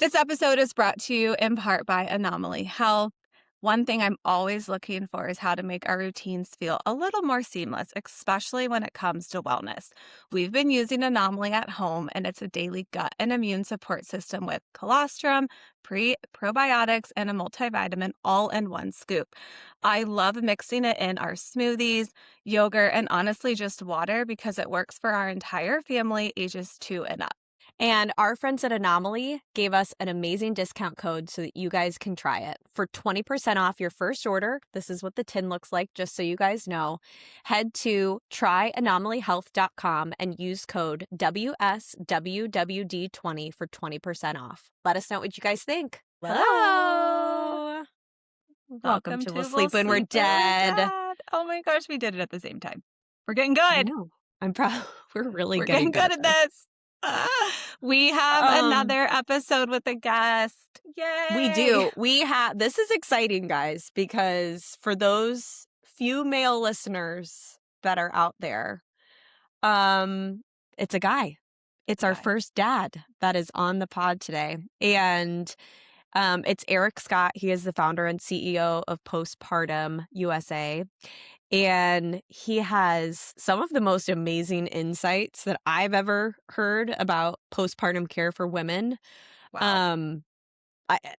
This episode is brought to you in part by Anomaly Health. One thing I'm always looking for is how to make our routines feel a little more seamless, especially when it comes to wellness. We've been using Anomaly at home, and it's a daily gut and immune support system with colostrum, probiotics, and a multivitamin all in one scoop. I love mixing it in our smoothies, yogurt, and honestly just water because it works for our entire family, ages 2 and up. And our friends at Anomaly gave us an amazing discount code so that you guys can try it. For 20% off your first order, this is what the tin looks like, just so you guys know. Head to tryanomalyhealth.com and use code WSWWD20 for 20% off. Let us know what you guys think. Hello. Welcome to We'll Sleep When We're Dead. Oh my gosh, we did it at the same time. We're getting I good. know. I'm proud. We're really We're getting good at this. We have another episode with a guest. Yay! We do. This is exciting, guys, because for those few male listeners that are out there, it's a guy. It's our first dad that is on the pod today. And it's Eric Scott. He is the founder and CEO of Postpartum USA. And he has some of the most amazing insights that I've ever heard about postpartum care for women. Wow.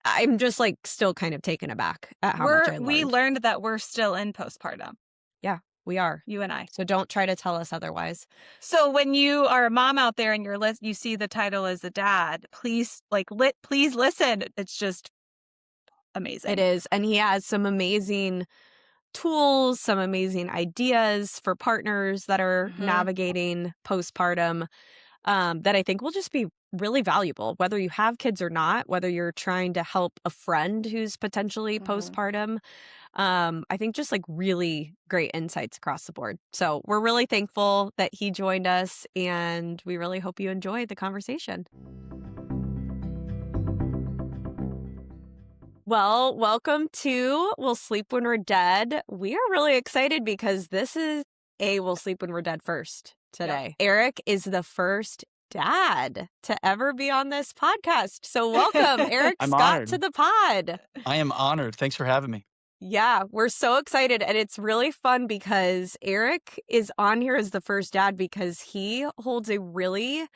I'm just like still kind of taken aback at how much I learned. We learned that we're still in postpartum. Yeah, we are. You and I. So don't try to tell us otherwise. So when you are a mom out there and you see the title as a dad, please please listen. It's just amazing. It is. And he has some amazing tools, some amazing ideas for partners that are navigating postpartum that I think will just be really valuable, whether you have kids or not, whether you're trying to help a friend who's potentially postpartum. I think just like really great insights across the board. So we're really thankful that he joined us, and we really hope you enjoyed the conversation. Well, welcome to We'll Sleep When We're Dead. We are really excited because this is We'll Sleep When We're Dead first today. Yep. Eric is the first dad to ever be on this podcast. So welcome, Eric Scott, honored. to the pod. I am honored. Thanks for having me. Yeah, we're so excited. And it's really fun because Eric is on here as the first dad because he holds a really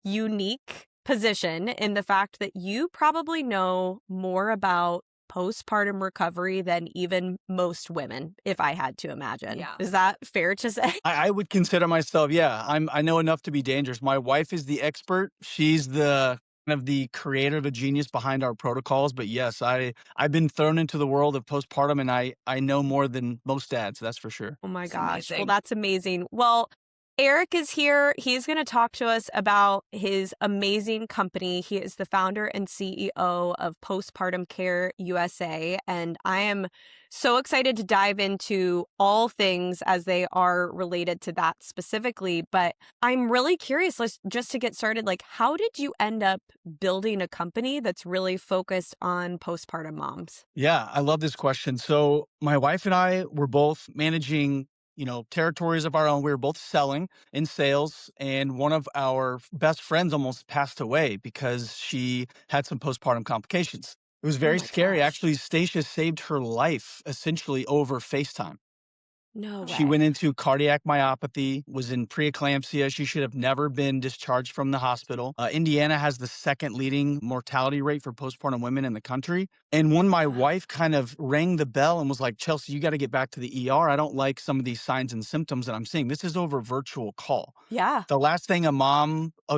unique position in the fact that you probably know more about postpartum recovery than even most women, if I had to imagine. Yeah. Is that fair to say? I would consider myself, I know enough to be dangerous. My wife is the expert. She's the kind of the creator, the genius behind our protocols. But yes, I've been thrown into the world of postpartum, and I know more than most dads, that's for sure. Oh my It's gosh. amazing. Well, that's amazing. Well, Eric is here. He's going to talk to us about his amazing company. He is the founder and CEO of Postpartum Care USA. And I am so excited to dive into all things as they are related to that specifically. But I'm really curious, just to get started, like, how did you end up building a company that's really focused on postpartum moms? Yeah, I love this question. So my wife and I were both managing territories of our own. We were both selling in sales, and one of our best friends almost passed away because she had some postpartum complications. It was very scary. Gosh. Actually, Stacia saved her life essentially over FaceTime. No way. She went into cardiac myopathy, was in preeclampsia. She should have never been discharged from the hospital. Indiana has the second leading mortality rate for postpartum women in the country. And when my wife kind of rang the bell and was like, Chelsea, you got to get back to the ER. I don't like some of these signs and symptoms that I'm seeing. This is over virtual call. Yeah. The last thing a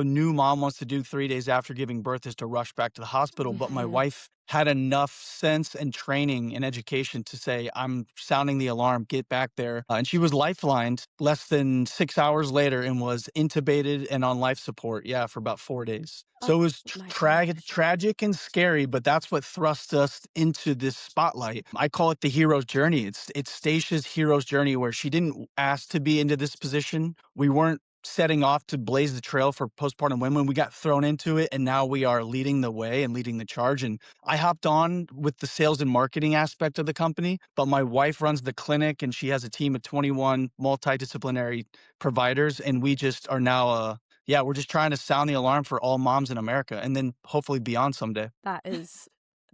new mom wants to do 3 days after giving birth is to rush back to the hospital. But my wife had enough sense and training and education to say, I'm sounding the alarm, get back there. And she was lifelined less than 6 hours later and was intubated and on life support, for about 4 days. So it was tragic and scary, but that's what thrust us into this spotlight. I call it the hero's journey. It's Stacia's hero's journey, where she didn't ask to be into this position. We weren't setting off to blaze the trail for postpartum women. We got thrown into it, and now we are leading the way and leading the charge. And I hopped on with the sales and marketing aspect of the company, but my wife runs the clinic, and she has a team of 21 multidisciplinary providers, and we just are now yeah, we're just trying to sound the alarm for all moms in America and then hopefully beyond someday. That is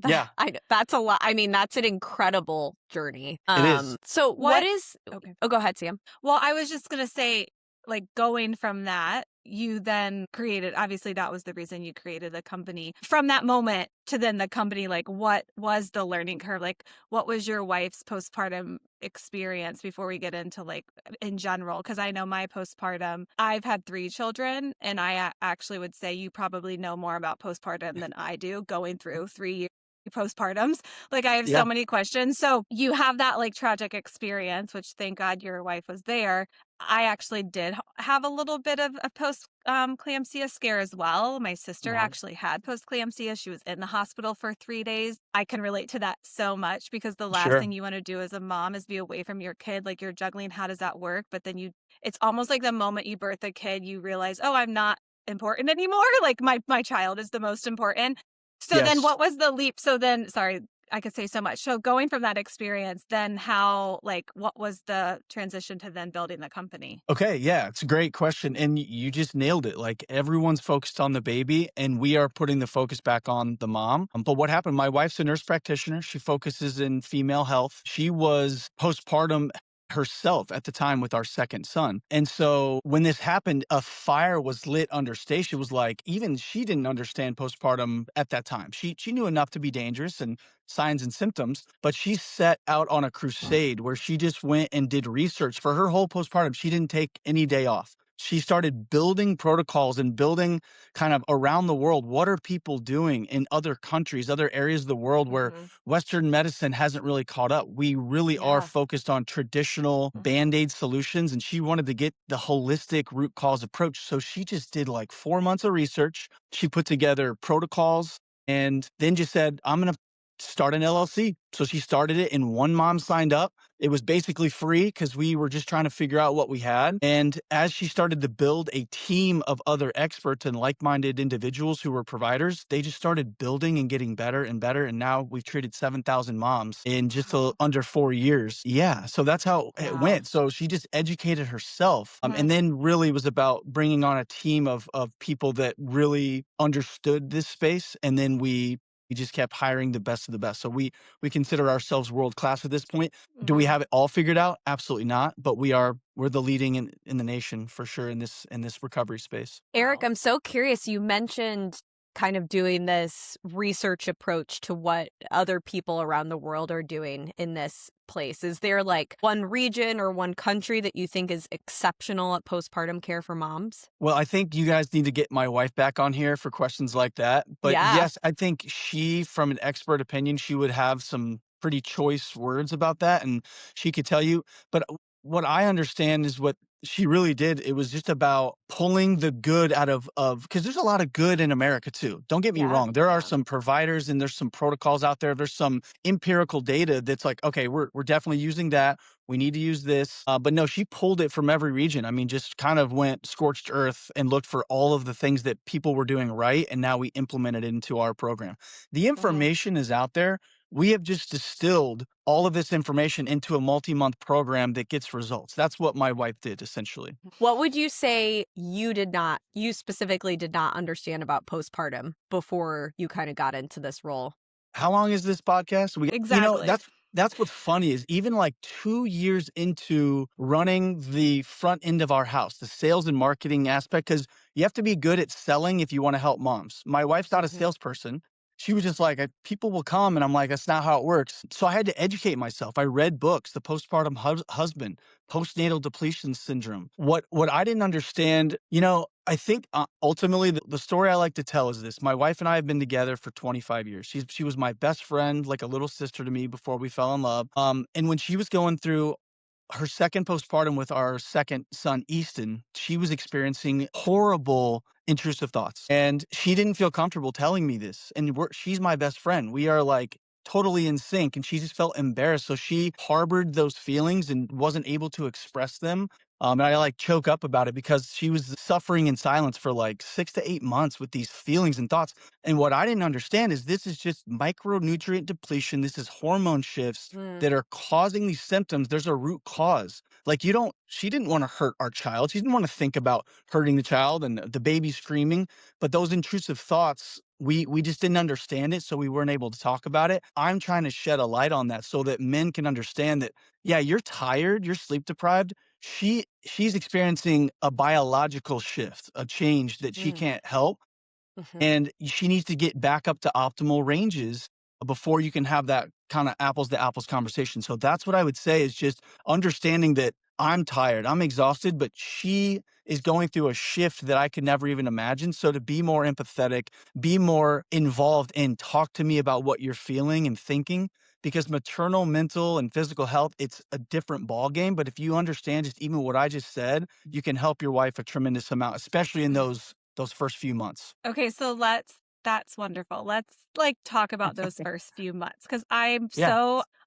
Yeah, that's a lot. I mean, that's an incredible journey. it is. So what What is Okay. Oh, go ahead, Sam. Well, I was just gonna say, like, going from that, you then created obviously, that was the reason you created the company. From that moment to then the company, like, what was the learning curve? Like, what was your wife's postpartum experience before we get into, like, in general? Because I know my postpartum, I've had 3 children, and I actually would say you probably know more about postpartum than I do, going through 3 years postpartums. Like, I have so Yeah. many questions. So you have that, like, tragic experience, which thank God your wife was there. I actually did have a little bit of a post clamsia scare as well. My sister Wow. actually had post clamsia. She was in the hospital for 3 days. I can relate to that so much because the last Sure. thing you want to do as a mom is be away from your kid. Like, you're juggling, how does that work? But then it's almost like the moment you birth a kid, you realize, oh, I'm not important anymore. Like, my child is the most important. So then Yes. what was the leap? So then, sorry, I could say so much. So going from that experience, then how, like, what was the transition to then building the company? Okay, yeah, it's a great question. And you just nailed it. Like everyone's focused on the baby, and we are putting the focus back on the mom. But what happened? My wife's a nurse practitioner. She focuses in female health. She was postpartum herself at the time with our second son. And so when this happened, a fire was lit under Stacia. It was like even she didn't understand postpartum at that time. She knew enough to be dangerous and signs and symptoms, but she set out on a crusade where she just went and did research for her whole postpartum. She didn't take any day off. She started building protocols and building kind of around the world. What are people doing in other countries, other areas of the world where Mhm. Western medicine hasn't really caught up? We really are Yeah. focused on traditional band aid solutions, and she wanted to get the holistic root cause approach. So she just did like 4 months of research. She put together protocols and then just said, I'm going to start an LLC. So she started it, and one mom signed up. It was basically free because we were just trying to figure out what we had. And as she started to build a team of other experts and like minded individuals who were providers, they just started building and getting better and better. And now we've treated 7,000 moms in just Wow. under 4 years. Yeah. So that's how it Wow. went. So she just educated herself. Mhm. And then really was about bringing on a team of people that really understood this space. And then we just kept hiring the best of the best. So we consider ourselves world class at this point. Do we Mhm. have it all figured out? Absolutely not. But we're the leading in the nation for sure in this recovery space. Eric, Wow. I'm so curious. You mentioned kind of doing this research approach to what other people around the world are doing in this place. Is there like one region or one country that you think is exceptional at postpartum care for moms? Well, I think you guys need to get my wife back on here for questions like that. But Yeah. yes, I think she, from an expert opinion, she would have some pretty choice words about that. And she could tell you. But what I understand is what she really did. It was just about pulling the good out of because there's a lot of good in America too. Don't get me Yeah. wrong. There are Yeah. some providers and there's some protocols out there. There's some empirical data that's like, okay, we're definitely using that. We need to use this. But no, she pulled it from every region. I mean, just kind of went scorched earth and looked for all of the things that people were doing right. And now we implemented it into our program. The Mhm. information is out there. We have just distilled all of this information into a multi-month program that gets results. That's what my wife did essentially. What would you say you specifically did not understand about postpartum before you kind of got into this role? How long is this podcast? Exactly. That's what's funny is even like 2 years into running the front end of our house, the sales and marketing aspect, because you have to be good at selling if you want to help moms. My wife's not a Mhm. salesperson. She was just like, people will come. And I'm like, that's not how it works. So I had to educate myself. I read books, The Postpartum Husband, Postnatal Depletion Syndrome. What I didn't understand, I think ultimately the story I like to tell is this. My wife and I have been together for 25 years. She was my best friend, like a little sister to me before we fell in love. And when she was going through her second postpartum with our second son, Easton, she was experiencing horrible intrusive thoughts. And she didn't feel comfortable telling me this. And she's my best friend. We are like totally in sync. And she just felt embarrassed. So she harbored those feelings and wasn't able to express them. And I like choke up about it because she was suffering in silence for like 6 to 8 months with these feelings and thoughts. And what I didn't understand is this is just micronutrient depletion. This is hormone shifts Mm, that are causing these symptoms. There's a root cause. Like she didn't want to hurt our child. She didn't want to think about hurting the child and the baby screaming. But those intrusive thoughts, we just didn't understand it. So we weren't able to talk about it. I'm trying to shed a light on that so that men can understand that, yeah, you're tired, you're sleep deprived. She's experiencing a biological shift, a change that she mm, can't help, mhm, and she needs to get back up to optimal ranges before you can have that kind of apples to apples conversation. So that's what I would say is just understanding that I'm tired, I'm exhausted, but she is going through a shift that I could never even imagine. So to be more empathetic, be more involved and talk to me about what you're feeling and thinking, because maternal mental and physical health, it's a different ball game. But if you understand just even what I just said, you can help your wife a tremendous amount, especially in those first few months. Okay, so that's wonderful. Let's like talk about those first few months because Yeah.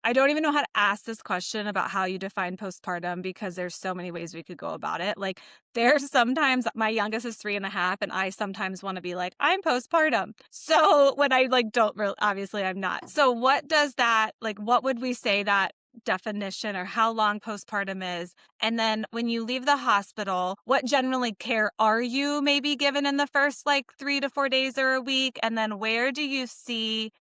I don't even know how to ask this question about how you define postpartum because there's so many ways we could go about it. Like there's sometimes my youngest is 3.5 and I sometimes want to be like, I'm postpartum. So when I like don't really obviously I'm not. So what does that like what would we say that definition or how long postpartum is? And then when you leave the hospital, what generally care are you maybe given in the first like 3 to 4 days or a week? And then where do you see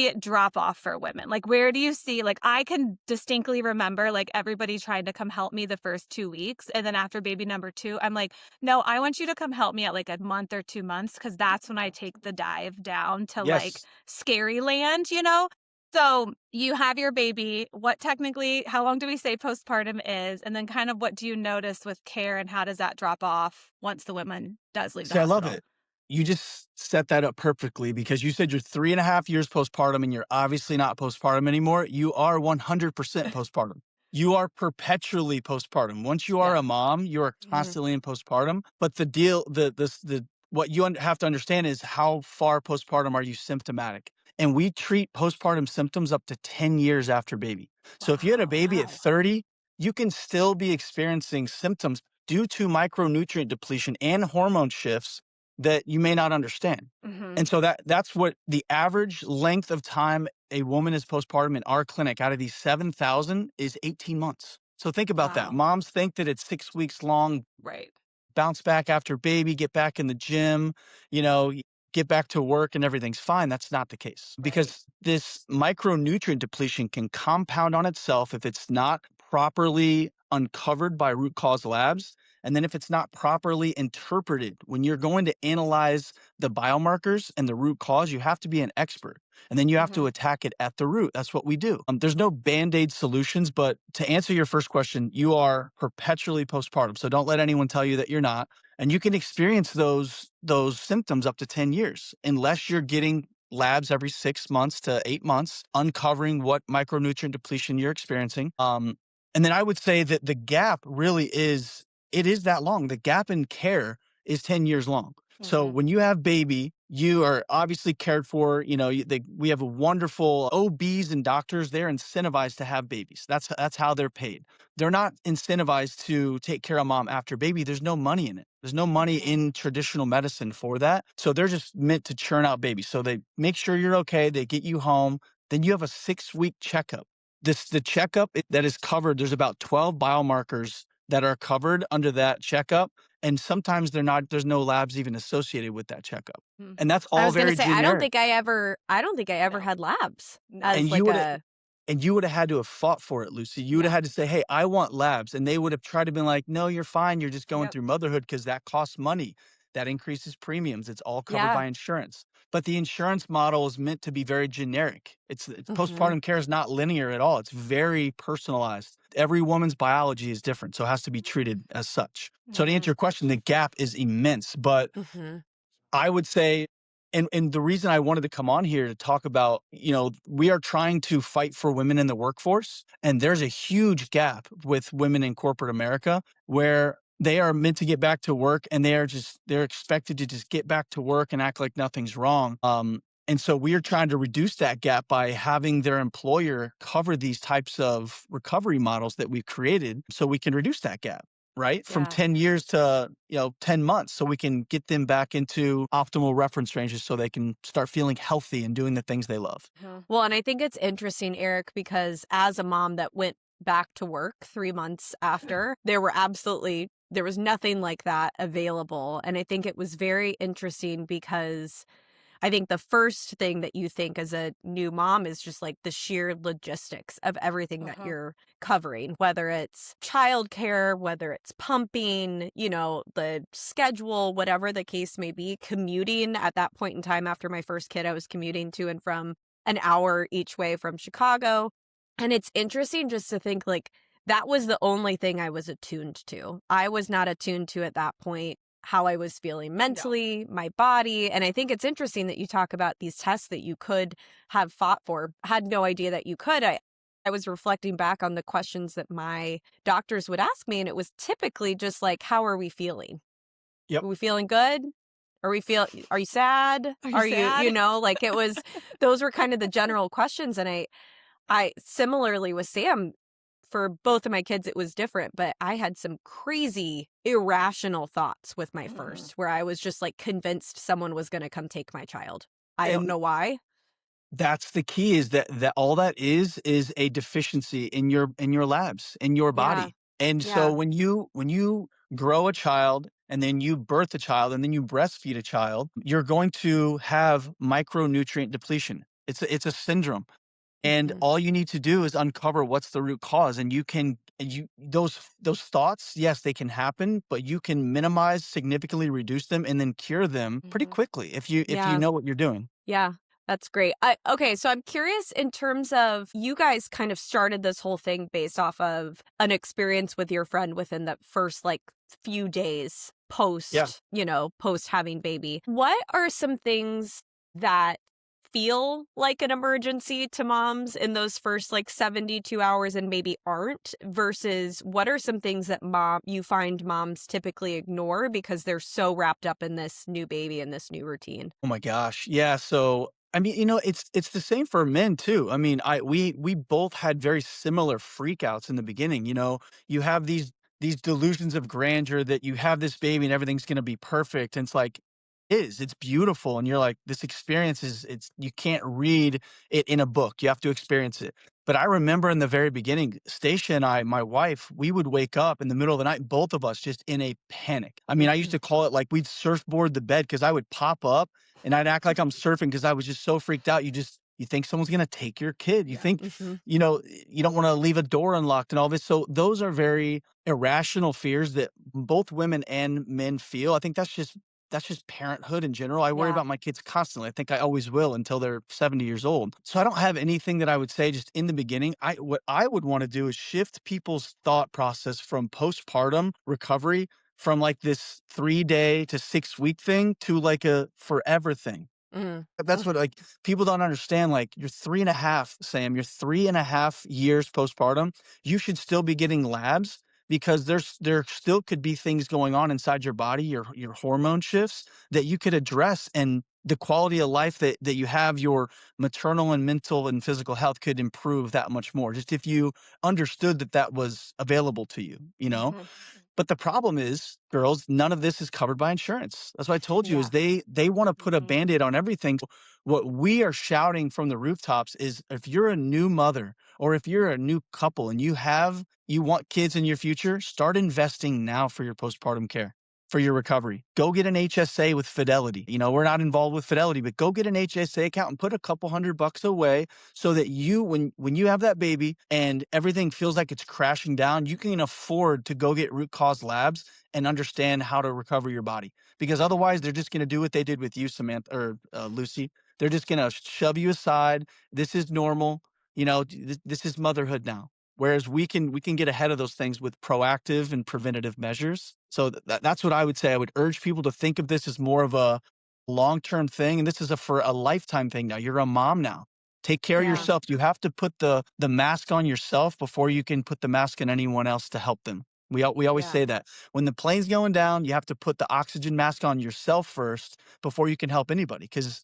it drop off for women? Like where do you see like I can distinctly remember like everybody trying to come help me the first 2 weeks. And then after baby number two, I'm like, no, I want you to come help me at like a month or 2 months because that's when I take the dive down to like Yes. scary land, you know? So you have your baby. What technically, how long do we say postpartum is? And then kind of what do you notice with care and how does that drop off once the woman does leave the See, I love hospital? it. You just set that up perfectly because you said you're 3.5 years postpartum and you're obviously not postpartum anymore. You are 100% postpartum. You are perpetually postpartum. Once you are yeah. a mom, you are Mhm, constantly in postpartum. But the deal, what you have to understand is how far postpartum are you symptomatic? And we treat postpartum symptoms up to 10 years after baby. So if you had a wow. baby at Wow. 30, you can still be experiencing symptoms due to micronutrient depletion and hormone shifts that you may not understand. Mhm. And so that's what the average length of time a woman is postpartum in our clinic out of these 7,000 is 18 months. So think about that. Wow. Moms think that it's 6 weeks long, Right. bounce back after baby, get back in the gym, get back to work and everything's fine. That's not the case Right. because this micronutrient depletion can compound on itself if it's not properly uncovered by root cause labs. And then if it's not properly interpreted, when you're going to analyze the biomarkers and the root cause, you have to be an expert. And then you have to Mhm. attack it at the root. That's what we do. There's no band aid solutions, but to answer your first question, you are perpetually postpartum. So don't let anyone tell you that you're not. And you can experience those symptoms up to 10 years unless you're getting labs every 6 months to 8 months, uncovering what micronutrient depletion you're experiencing. And then I would say that the gap really is it is that long. The gap in care is 10 years long. So Mhm. when you have baby, you are obviously cared for. We have a wonderful OBs and doctors. They're incentivized to have babies. That's how they're paid. They're not incentivized to take care of mom after baby. There's no money in it. There's no money Mhm. in traditional medicine for that. So they're just meant to churn out babies. So they make sure you're okay. They get you home. Then you have a 6 week checkup. The checkup that is covered, there's about 12 biomarkers that are covered under that checkup. And sometimes there's no labs even associated with that checkup. And Mhm. that's I all was gonna very say, generic. I don't think I ever No. had labs No. And as like a you would have had to have fought for it, Lucy. You would have Yeah. had to say, "Hey, I want labs." And they would have tried to be like, "No, you're fine. You're just going Yep. through motherhood because that costs money. That increases premiums. It's all covered yeah. by insurance." But the insurance model is meant to be very generic. It's Mhm, postpartum care is not linear at all. It's very personalized. Every woman's biology is different, so it has to be treated as such. So to answer Mhm. your question, the gap is immense, but mhm, I would say, and the reason I wanted to come on here to talk about, we are trying to fight for women in the workforce, and there's a huge gap with women in corporate America where they are meant to get back to work and they're expected to just get back to work and act like nothing's wrong. And so we are trying to reduce that gap by having their employer cover these types of recovery models that we've created so we can reduce that gap. right? From Yeah. 10 years to, 10 months so we can get them back into optimal reference ranges so they can start feeling healthy and doing the things they love. Well, and I think it's interesting, Eric, because as a mom that went back to work 3 months after, there was nothing like that available. And I think it was very interesting because I think the first thing that you think as a new mom is just like the sheer logistics of everything that you're covering, whether it's childcare, whether it's pumping, the schedule, whatever the case may be. Commuting at that point in time after my first kid, I was commuting to and from an hour each way from Chicago. And it's interesting just to think like that was the only thing I was attuned to. I was not attuned to at that point how I was feeling mentally, my body. And I think it's interesting that you talk about these tests that you could have fought for. Had no idea that you could. I was reflecting back on the questions that my doctors would ask me, and it was typically just like, how are we feeling? Yep. Are we feeling good? Are you sad? Are you sad? Like it was, those were kind of the general questions. And I similarly with Sam, for both of my kids, it was different, but I had some crazy irrational thoughts with my first, where I was just like convinced someone was going to come take my child. I don't And know why. that's the key is that all that is a deficiency in your labs, in your Yeah. body. And so Yeah. when you grow a child and then you birth a child and then you breastfeed a child, you're going to have micronutrient depletion. It's a syndrome. And Mhm. all you need to do is uncover what's the root cause. And those thoughts, yes, they can happen, but you can minimize, significantly reduce them, and then cure them pretty quickly if you Yeah. know what you're doing. Yeah. That's great. Okay, so I'm curious in terms of you guys kind of started this whole thing based off of an experience with your friend within the first like few days Yeah. post having baby. What are some things that feel like an emergency to moms in those first like 72 hours and maybe aren't versus what are some things that you find moms typically ignore because they're so wrapped up in this new baby and this new routine? Oh my gosh. Yeah. So I mean, it's the same for men too. I mean, we both had very similar freakouts in the beginning. You have these delusions of grandeur that you have this baby and everything's gonna be perfect. And it's like, it's beautiful. And you're like, this experience it's you can't read it in a book. You have to experience it. But I remember in the very beginning, Stacia and I, my wife, we would wake up in the middle of the night, both of us just in a panic. I mean, I used to call it like we'd surfboard the bed because I would pop up and I'd act like I'm surfing because I was just so freaked out. You think someone's gonna take your kid. You think, Mhm. you don't want to leave a door unlocked and all this. So those are very irrational fears that both women and men feel. I think that's just parenthood in general. I worry Yeah. about my kids constantly. I think I always will until they're 70 years old. So I don't have anything that I would say just in the beginning. What I would want to do is shift people's thought process from postpartum recovery from like this 3-day to 6-week thing to like a forever thing. Mm. That's what like people don't understand. Like you're 3.5, Sam, you're 3.5 years postpartum. You should still be getting labs because there still could be things going on inside your body, your hormone shifts that you could address and the quality of life that you have, your maternal and mental and physical health could improve that much more. Just if you understood that was available to you. But the problem is, girls, none of this is covered by insurance. That's what I told you Yeah. is they wanna put a Band-Aid on everything. What we are shouting from the rooftops is if you're a new mother or if you're a new couple and you want kids in your future, start investing now for your postpartum care, for your recovery. Go get an HSA with Fidelity. We're not involved with Fidelity, but go get an HSA account and put a couple $100 away so that when you have that baby and everything feels like it's crashing down, you can afford to go get root cause labs and understand how to recover your body. Because otherwise, they're just going to do what they did with you, Samantha or Lucy. They're just going to shove you aside. This is normal. This is motherhood now. Whereas we can get ahead of those things with proactive and preventative measures. So that's what I would say. I would urge people to think of this as more of a long-term thing, and this is for a lifetime thing now. You're a mom now. Take care of Yeah. yourself. You have to put the mask on yourself before you can put the mask on anyone else to help them. We always Yeah. say that. When the plane's going down, you have to put the oxygen mask on yourself first before you can help anybody. Because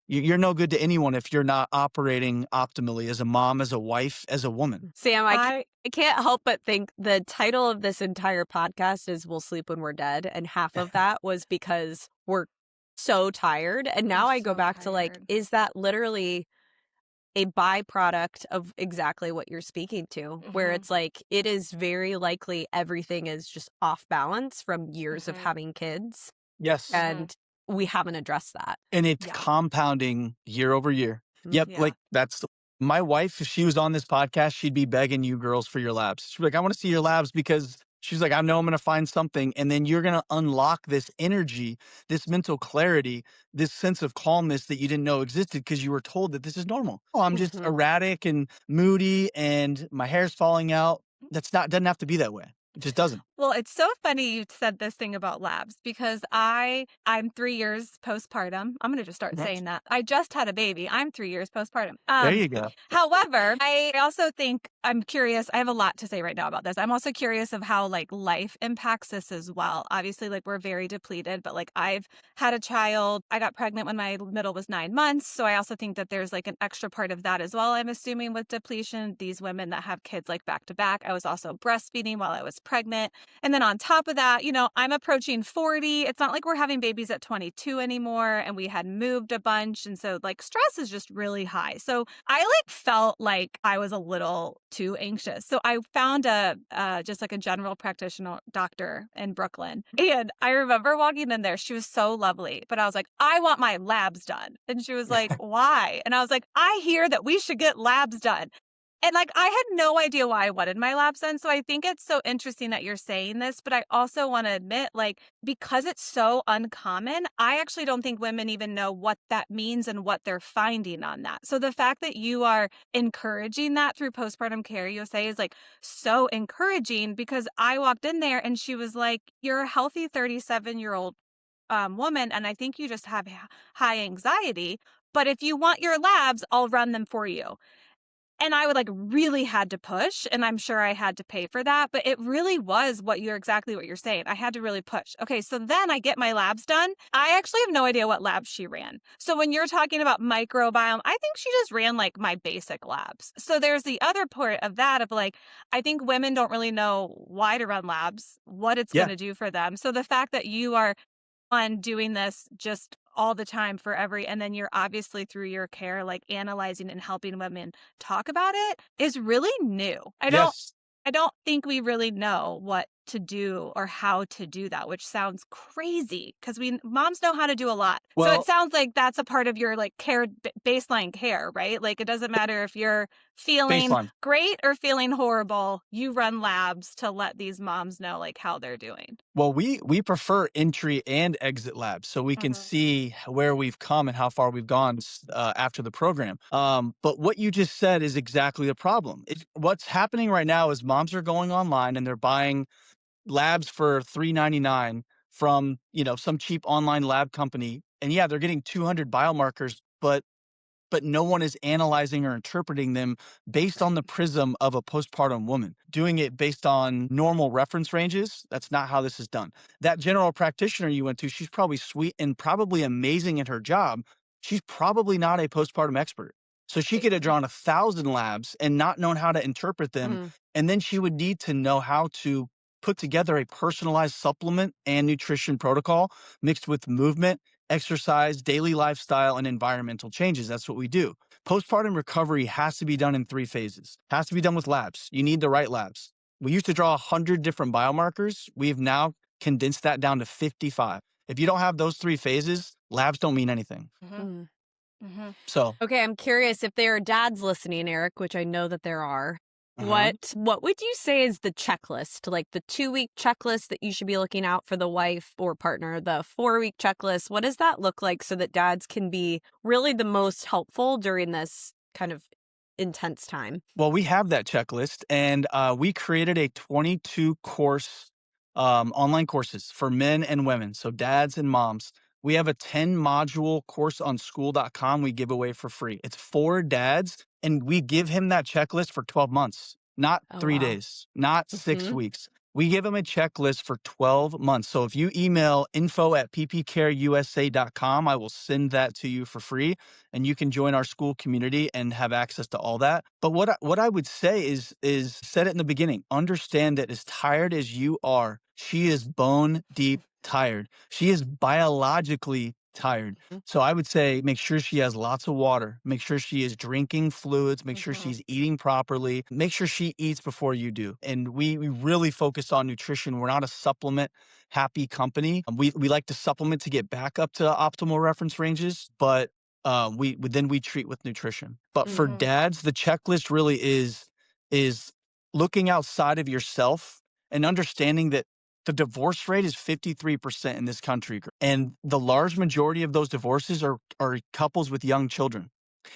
you're no good to anyone if you're not operating optimally as a mom, as a wife, as a woman. Sam, I I can't help but think the title of this entire podcast is We'll Sleep When We're Dead. And half of that was because we're so tired. And now I go back to like, is that literally a byproduct of exactly what you're speaking to, where it's like, it is very likely everything is just off balance from years of having kids. Yes. And we haven't addressed that. And it's Yeah. compounding year over year. Yep. Yeah. Like my wife, if she was on this podcast, she'd be begging you girls for your labs. She'd be like, I want to see your labs because she's like, I know I'm going to find something. And then you're going to unlock this energy, this mental clarity, this sense of calmness that you didn't know existed because you were told that this is normal. Oh, I'm just erratic and moody and my hair's falling out. Doesn't have to be that way. It just doesn't. Well, it's so funny you said this thing about labs because I'm 3 years postpartum. I'm going to just start saying that. I just had a baby. I'm 3 years postpartum. There you go. However, I also think I'm curious. I have a lot to say right now about this. I'm also curious of how like life impacts this as well. Obviously, like we're very depleted, but like I've had a child. I got pregnant when my middle was 9 months. So I also think that there's like an extra part of that as well. I'm assuming with depletion, these women that have kids like back to back. I was also breastfeeding while I was pregnant. And then on top of that, I'm approaching 40. It's not like we're having babies at 22 anymore. And we had moved a bunch. And so like stress is just really high. So I like felt like I was a little too anxious. So I found just like a general practitioner doctor in Brooklyn. And I remember walking in there. She was so lovely. But I was like, I want my labs done. And she was like, why? And I was like, I hear that we should get labs done. And like, I had no idea why I wanted my labs done. So I think it's so interesting that you're saying this, but I also want to admit, like, because it's so uncommon, I actually don't think women even know what that means and what they're finding on that. So the fact that you are encouraging that through Postpartum Care USA is like so encouraging because I walked in there and she was like, you're a healthy 37-year-old woman. And I think you just have high anxiety. But if you want your labs, I'll run them for you. And I would like really had to push, and I'm sure I had to pay for that, but it really was exactly what you're saying. I had to really push. Okay, so then I get my labs done. I actually have no idea what labs she ran. So when you're talking about microbiome, I think she just ran like my basic labs. So there's the other part of that of like, I think women don't really know why to run labs, what it's going to do for them. So the fact that you are on doing this just all the time and then you're obviously through your care, like analyzing and helping women talk about it is really new. Yes. I don't think we really know what to do or how to do that, which sounds crazy because moms know how to do a lot. So Well, it sounds like that's a part of your like care, baseline care, right? Like it doesn't matter if you're feeling baseline. great or feeling horrible, you run labs to let these moms know like how they're doing. Well, we prefer entry and exit labs so we can see where we've come and how far we've gone after the program. But what you just said is exactly the problem. What's happening right now is moms are going online and they're buying labs for $3.99 from some cheap online lab company, and yeah, they're getting 200 biomarkers, but no one is analyzing or interpreting them based on the prism of a postpartum woman. Doing it based on normal reference ranges, that's not how this is done. That general practitioner you went to, she's probably sweet and probably amazing at her job. She's probably not a postpartum expert. So she could have drawn 1,000 labs and not known how to interpret them. And then she would need to know how to put together a personalized supplement and nutrition protocol mixed with movement, exercise, daily lifestyle, and environmental changes. That's what we do. Postpartum recovery has to be done in 3 phases. Has to be done with labs. You need the right labs. We used to draw 100 different biomarkers. We've now condensed that down to 55. If you don't have those 3 phases, labs don't mean anything. So, Okay, I'm curious if there are dads listening, Eric, which I know that there are. What would you say is the checklist, like the 2-week checklist that you should be looking out for the wife or partner, the 4-week checklist? What does that look like so that dads can be really the most helpful during this kind of intense time? well, we have that checklist, and we created a 22-course online courses for men and women, so dads and moms. We have a 10-module course on school.com we give away for free. It's for dads, and we give him that checklist for 12 months, not Oh, 3 wow. days, not 6 weeks. We give them a checklist for 12 months. So if you email info@ppcareusa.com, I will send that to you for free and you can join our school community and have access to all that. But what I would say is said it in the beginning. Understand that as tired as you are, she is bone deep tired. She is biologically tired. So I would say make sure she has lots of water, make sure she is drinking fluids, make sure she's eating properly, make sure she eats before you do. And we really focus on nutrition. We're not a supplement happy company. We like to supplement to get back up to optimal reference ranges, but we treat with nutrition. But for dads, the checklist really is looking outside of yourself and understanding that the divorce rate is 53% in this country, and the large majority of those divorces are couples with young children.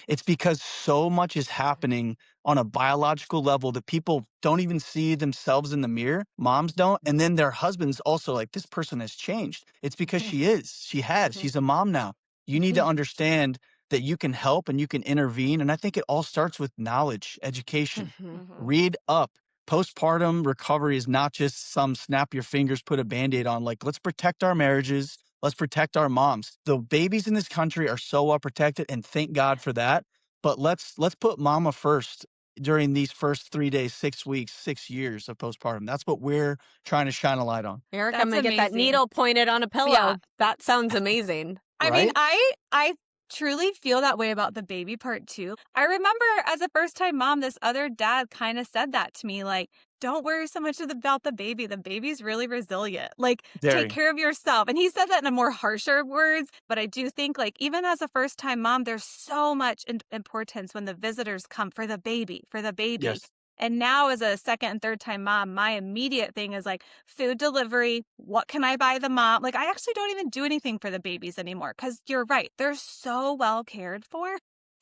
It's because so much is happening on a biological level that people don't even see themselves in the mirror. Moms don't. And then their husbands also like, this person has changed. It's because she's a mom now. You need to understand that you can help and you can intervene. And I think it all starts with knowledge, education. Read up. Postpartum recovery is not just some snap your fingers, put a band-aid on. Like, let's protect our marriages. Let's protect our moms. The babies in this country are so well protected, and thank God for that. But let's put mama first during these first 3 days, 6 weeks, 6 years of postpartum. That's what we're trying to shine a light on. Eric, I'm That's gonna get that amazing. needle pointed on a pillow. Yeah. That sounds amazing. I mean, Right? I truly feel that way about the baby part too. I remember as a first-time mom, this other dad kind of said that to me, like, don't worry so much about the baby. The baby's really resilient. Like, take Very. care of yourself. And he said that in a more harsher words, but I do think like even as a first-time mom, there's so much importance when the visitors come for the baby, for the baby. Yes. And now as a second and third time mom, my immediate thing is like food delivery. What can I buy the mom? Like I actually don't even do anything for the babies anymore because you're right. They're so well cared for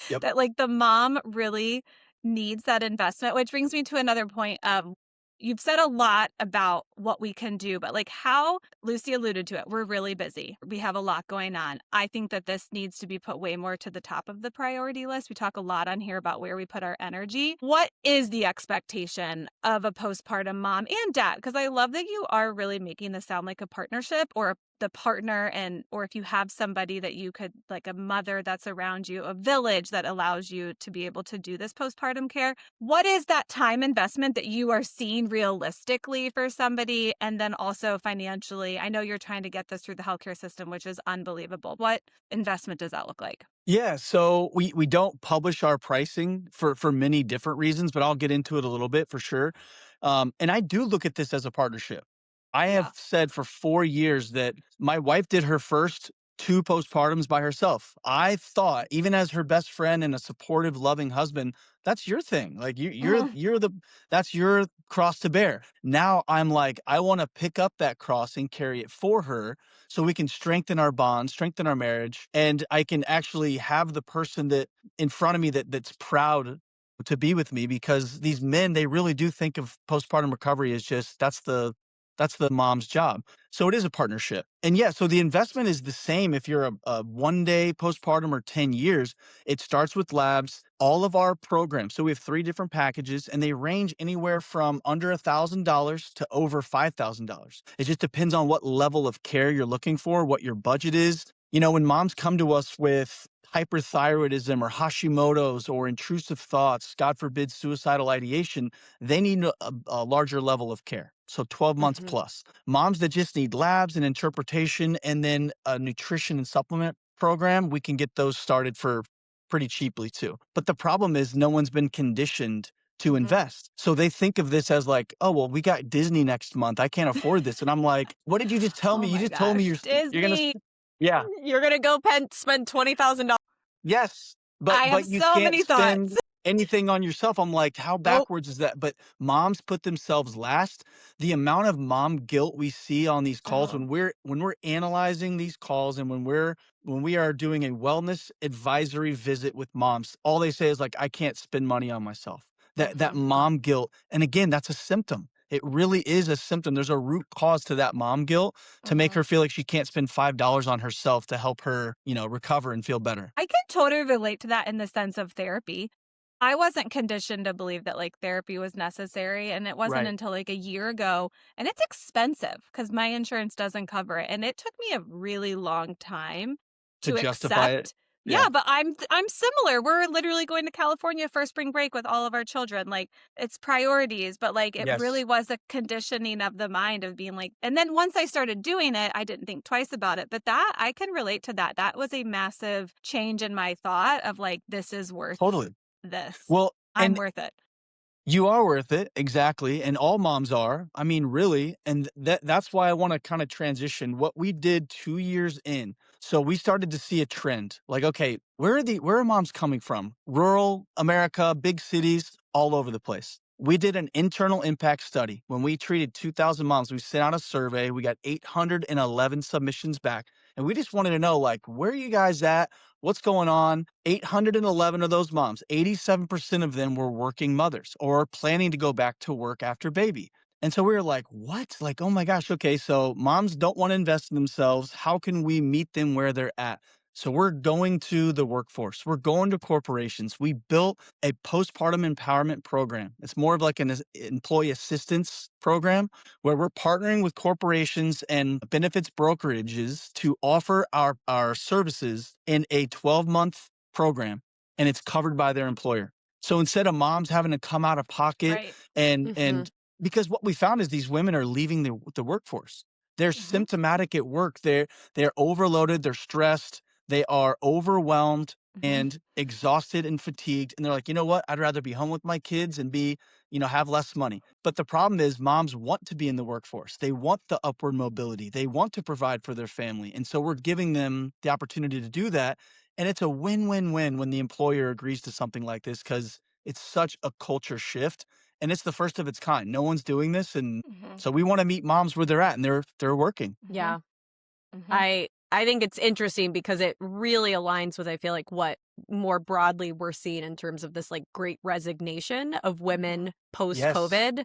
Yep. that like the mom really needs that investment, which brings me to another point of you've said a lot about what we can do, but like how Lucy alluded to it, we're really busy. We have a lot going on. I think that this needs to be put way more to the top of the priority list. We talk a lot on here about where we put our energy. What is the expectation of a postpartum mom and dad? Because I love that you are really making this sound like a partnership or the partner or if you have somebody that you could like a mother that's around you, a village that allows you to be able to do this postpartum care. What is that time investment that you are seeing realistically for somebody and then also financially? I know you're trying to get this through the healthcare system, which is unbelievable. What investment does that look like? Yeah, so we don't publish our pricing for many different reasons, but I'll get into it a little bit for sure. And I do look at this as a partnership. I have Yeah. said for 4 years that my wife did her first 2 postpartums by herself. I thought, even as her best friend and a supportive, loving husband, that's your thing. Like you're the that's your cross to bear. Now I'm like, I want to pick up that cross and carry it for her so we can strengthen our bond, strengthen our marriage, and I can actually have the person that in front of me that's proud to be with me because these men, they really do think of postpartum recovery as just that's the mom's job. So it is a partnership. And yeah, so the investment is the same if you're a 1 day postpartum or 10 years. It starts with labs, all of our programs. So we have 3 different packages and they range anywhere from under $1,000 to over $5,000. It just depends on what level of care you're looking for, what your budget is. You know, when moms come to us with hyperthyroidism or Hashimoto's or intrusive thoughts, God forbid, suicidal ideation, they need a larger level of care. So 12 months plus. Moms that just need labs and interpretation and then a nutrition and supplement program, we can get those started for pretty cheaply too. But the problem is no one's been conditioned to invest. So they think of this as like, oh, well, we got Disney next month. I can't afford this. And I'm like, what did you just tell Oh me? You my just told me gosh. you're going to, Disney. yeah. You're gonna go spend $20,000. Yes, I have but you so can't many thoughts. spend anything on yourself. I'm like, how Nope. backwards is that? But moms put themselves last. The amount of mom guilt we see on these calls Oh. when we're analyzing these calls and when we are doing a wellness advisory visit with moms, all they say is like, I can't spend money on myself. That mom guilt. And again, that's a symptom. It really is a symptom. There's a root cause to that mom guilt to make her feel like she can't spend $5 on herself to help her, recover and feel better. I can totally relate to that in the sense of therapy. I wasn't conditioned to believe that, like, therapy was necessary, and it wasn't Right. until, like, a year ago, and it's expensive because my insurance doesn't cover it, and it took me a really long time To to justify it. accept. Yeah. Yeah, but I'm similar. We're literally going to California for spring break with all of our children, like, it's priorities, but, like, it Yes. really was a conditioning of the mind of being like, and then once I started doing it, I didn't think twice about it, but that I can relate to that. That was a massive change in my thought of, like, this is worth Totally. this. Well, I'm and worth it. you are worth it, exactly, and all moms are. I mean, really, and that's why I wanna kinda transition what we did 2 years in. So we started to see a trend, like, okay, where are moms coming from? Rural America, big cities, all over the place. We did an internal impact study. When we treated 2,000 moms, we sent out a survey, we got 811 submissions back, and we just wanted to know, like, where are you guys at? What's going on? 811 of those moms, 87% of them were working mothers or planning to go back to work after baby. And so we were like, what? Like, oh my gosh, okay, so moms don't want to invest in themselves. How can we meet them where they're at? So we're going to the workforce. We're going to corporations. We built a postpartum empowerment program. It's more of like an employee assistance program where we're partnering with corporations and benefits brokerages to offer our services in a 12-month program, and it's covered by their employer. So instead of moms having to come out of pocket Right. Mhm. and because what we found is these women are leaving the workforce. They're Mhm. symptomatic at work. They're overloaded, they're stressed, they are overwhelmed Mhm. and exhausted and fatigued. And they're like, you know what? I'd rather be home with my kids and be, have less money. But the problem is moms want to be in the workforce. They want the upward mobility. They want to provide for their family. And so we're giving them the opportunity to do that. And it's a win-win-win when the employer agrees to something like this because it's such a culture shift and it's the first of its kind. No one's doing this. And Mhm. so we want to meet moms where they're at and they're working. Mhm. Yeah. Mhm. I think it's interesting because it really aligns with I feel like what more broadly we're seeing in terms of this like great resignation of Mhm. women post Yes. COVID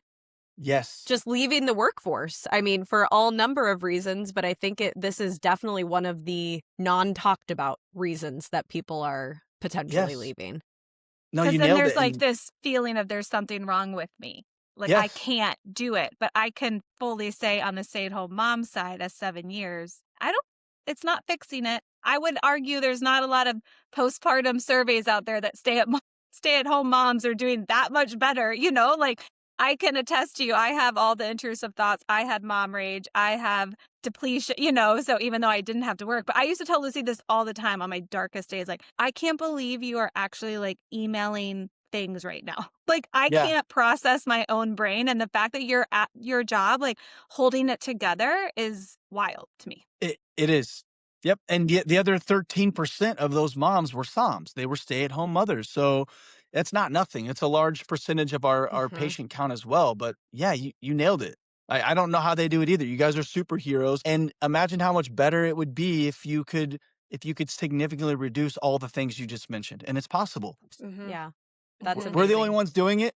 Yes. just leaving the workforce. I mean, for all number of reasons, but I think this is definitely one of the non-talked about reasons that people are potentially Yes. leaving. No, Because you then nailed there's, it. like, And this feeling of there's something wrong with me. Like, I yes. can't do it, but I can fully say on the stay-at-home mom side of 7 years, I don't it's not fixing it. I would argue there's not a lot of postpartum surveys out there that stay-at-home moms are doing that much better, like, I can attest to you, I have all the intrusive thoughts. I had mom rage. I have depletion, so even though I didn't have to work, but I used to tell Lucy this all the time on my darkest days, like, I can't believe you are actually like emailing things right now. Like, I Yeah. can't process my own brain. And the fact that you're at your job, like holding it together is wild to me. It is. Yep, and yet the other 13% of those moms were SOMs. They were stay-at-home mothers, so that's not nothing. It's a large percentage of our Mhm. patient count as well, but yeah, you nailed it. I don't know how they do it either. You guys are superheroes, and imagine how much better it would be if you could significantly reduce all the things you just mentioned, and it's possible. Mhm. Yeah. That's Mhm. We're the only amazing. ones doing it.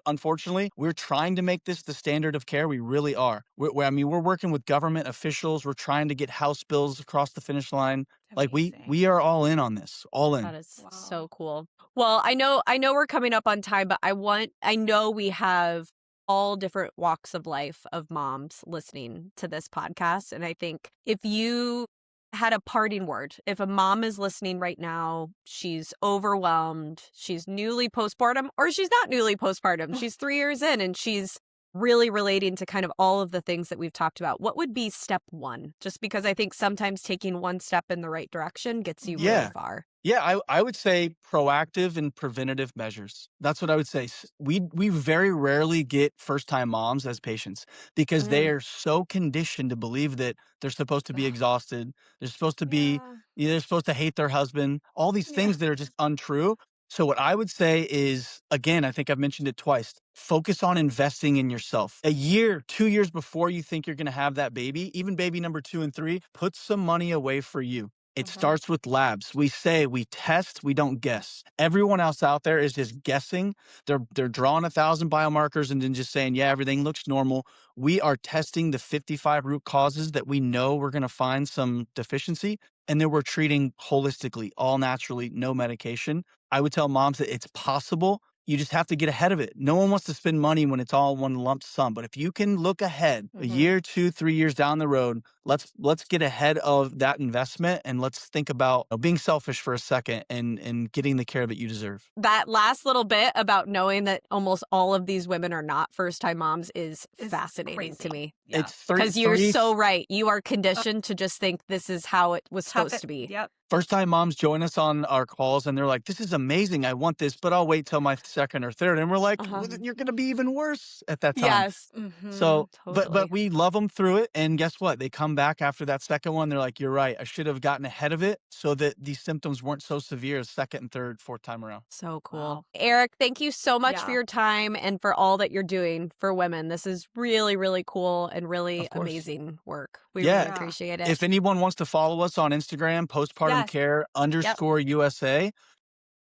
Unfortunately, we're trying to make this the standard of care. We really are. I mean, we're working with government officials. We're trying to get House bills across the finish line. Like we Amazing. we are all in on this. All That in. is Wow. so cool. Well, I know we're coming up on time, but I know we have all different walks of life of moms listening to this podcast. And I think if you had a parting word, if a mom is listening right now, she's overwhelmed, she's newly postpartum, or she's not newly postpartum, she's 3 years in and she's really relating to kind of all of the things that we've talked about, what would be step one? Just because I think sometimes taking one step in the right direction gets you really Mhm. Yeah. far. Yeah, I would say proactive and preventative measures. That's what I would say. We very rarely get first-time moms as patients because they Mm. are so conditioned to believe that they're supposed to be exhausted. They're supposed to be Yeah. they're supposed to hate their husband. All these Yeah. things that are just untrue. So what I would say is, again, I think I've mentioned it twice. Focus on investing in yourself. A year, 2 years before you think you're going to have that baby, even baby number 2 and 3, put some money away for you. It Mhm. starts with labs. We say we test, we don't guess. Everyone else out there is just guessing. They're drawing 1,000 biomarkers and then just saying, yeah, everything looks normal. We are testing the 55 root causes that we know we're going to find some deficiency, and then we're treating holistically, all naturally, no medication, I would tell moms that it's possible. You just have to get ahead of it. No one wants to spend money when it's all one lump sum. But if you can look ahead a year, 2, 3 years down the road, let's get ahead of that investment and let's think about being selfish for a second and getting the care that you deserve. That last little bit about knowing that almost all of these women are not first-time moms is fascinating to crazy. me. Yeah. It's three, Because you're three so right. You are conditioned to just think this is how it was Tough supposed it- to be. Yep. first time moms join us on our calls and they're like, this is amazing. I want this, but I'll wait till my second or third. And we're like, Uh-huh. "Well, then you're going to be even worse at that time." Yes. So, Totally. but we love them through it. And guess what? They come back after that second one. They're like, you're right. I should have gotten ahead of it so that these symptoms weren't so severe as second and third, fourth time around. So cool. Wow. Eric, thank you so much for Yeah. your time and for all that you're doing for women. This is really, really cool and really Of course. amazing work. We Yeah. really Yeah. appreciate it. If anyone wants to follow us on Instagram, postpartum Yes. care _USA,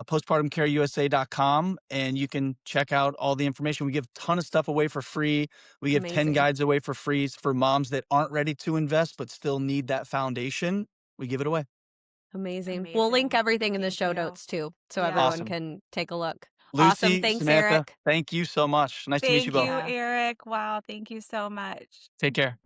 postpartumcareusa.com, and you can check out all the information. We give a ton of stuff away for free. We give 10 Amazing. guides away for free for moms that aren't ready to invest but still need that foundation. We give it away. Amazing. We'll link Amazing. everything in the Thank show you. notes too, so Yeah. everyone Awesome. can take a look. Lucy, Awesome. Thanks, Samantha, Eric. thank you so much. Nice to meet you Thank both. you, Yeah. Eric. Wow. Thank you so much. Take care.